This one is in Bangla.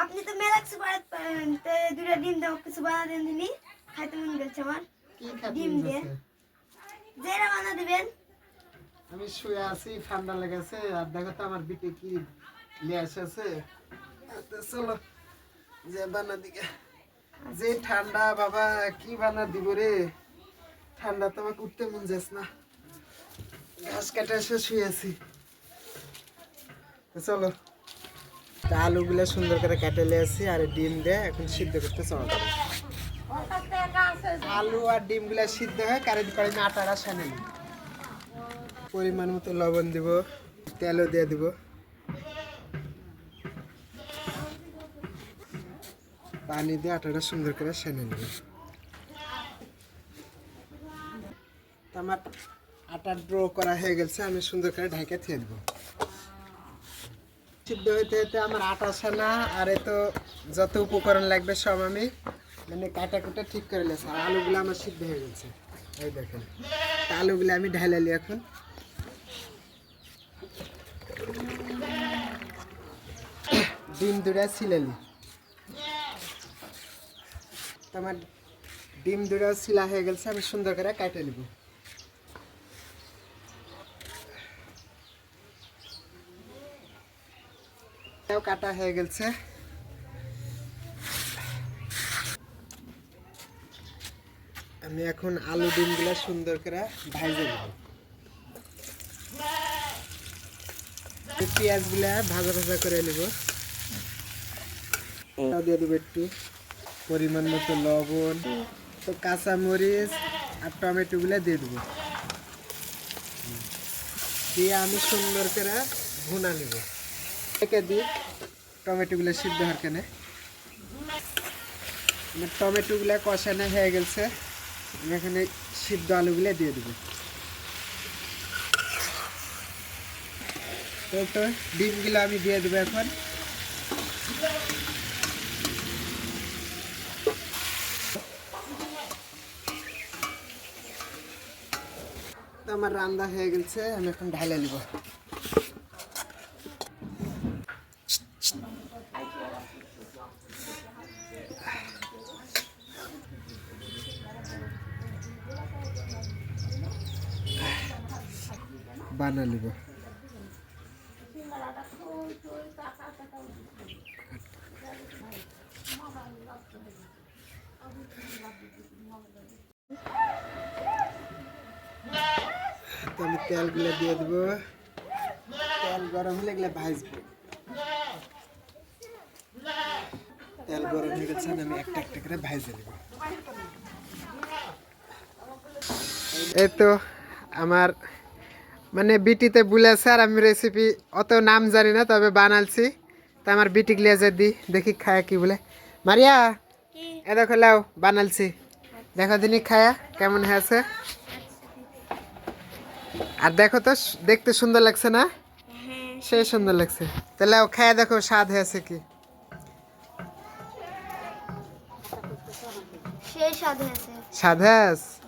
আপনি তো মেলা কিছু বানাতে পারেন, তো দুটো ডিম দাও, কিছু বানা দেন দিনি, খাইতে মন গেছে আমার। কি খাতে ডিম দিয়ে যেটা বানা দিবেন। আমি শুয়ে আছি, ঠান্ডা লেগেছে। আর দেখো তো আমার বিটে কি নিয়ে এসেছে। তো চলো যে বানা দিকে। যে ঠান্ডা বাবা, কি বানা দিব রে। ঠান্ডা তো আমাকে উঠতে মন যাচ্ছে না। ঘাস কাটে এসে শুয়ে আছি। তো চলো আলুগুলো সুন্দর করে কেটে নিয়েছি আর ডিম দিয়ে এখন সিদ্ধ করতে চলো। আলু আর ডিমগুলো সিদ্ধ হয় কারেন্ট করে আটাটা সানে নিই। পরিমাণ মতো লবণ দিব, তেলও দিয়ে দিব। পানি দিয়ে আটাটা সুন্দর করে সেনে নেব। আমার আটা ড্র করা হয়ে গেছে, আমি সুন্দর করে ঢেকে থিয়ে দেবো। সিদ্ধ হইতে হইতে আমার আটা সানা আর তো যত উপকরণ লাগবে সব আমি মানে কাটা কুটা ঠিক করে লেছি। আর আলুগুলো আমার সিদ্ধ হয়ে গেছে, এই দেখেন। আলুগুলো আমি ঢালালি এখন। ডিম দুটা ছিলালি। তোমার ডিম দুটা ছিলা হয়ে গেছে, আমি সুন্দর করে কাটে নিব। কাটা হয়ে গেছে। আমি এখন আলু ডিমগুলো সুন্দর করে ভাজে নেব। পেঁয়াজগুলা ভাজা ভাজা করে নেব। দিয়ে দেবো একটু পরিমাণ মতো লবণ, তো কাঁচামরিচ আর টমেটোগুলো দিয়ে দেবো। দিয়ে আমি সুন্দর করে ভুনা নেব। রেখে দিই টমেটোগুলো সিদ্ধ হওয়ার কেনে। টমেটোগুলো কষানো হয়ে গেছে, আমি এখানে সিদ্ধ আলুগুলো দিয়ে দেবো। তো ডিমগুলো আমি দিয়ে দেবো এখন। আমার রান্না হয়ে গেছে, আমি এখন ঢালে নিব। বানা নিব। তো আমি তেলগুলো দিয়ে দেবো। তেল গরম হলে এগুলো ভাজবো। তেল গরম হয়ে গেছে, আমি একটা একটা করে ভাজে নেব। এই তো আমার মানে বিটিতে বলেছে, আর আমি রেসিপি অত নাম জানি না, তবে বানালছি। তা আমার বিটি গ্লেজে দিই, দেখি খায়া কি বলে। মারিয়া এ দেখো লাও বানালছি, দেখো দিনই খায়া কেমন হয়েছে। আর দেখো তো দেখতে সুন্দর লাগছে না? সেই সুন্দর লাগছে। তাহলে খায়া দেখো স্বাদ হয়েছে কি। সেই স্বাদ হয়েছে। স্বাদ হয়েছে।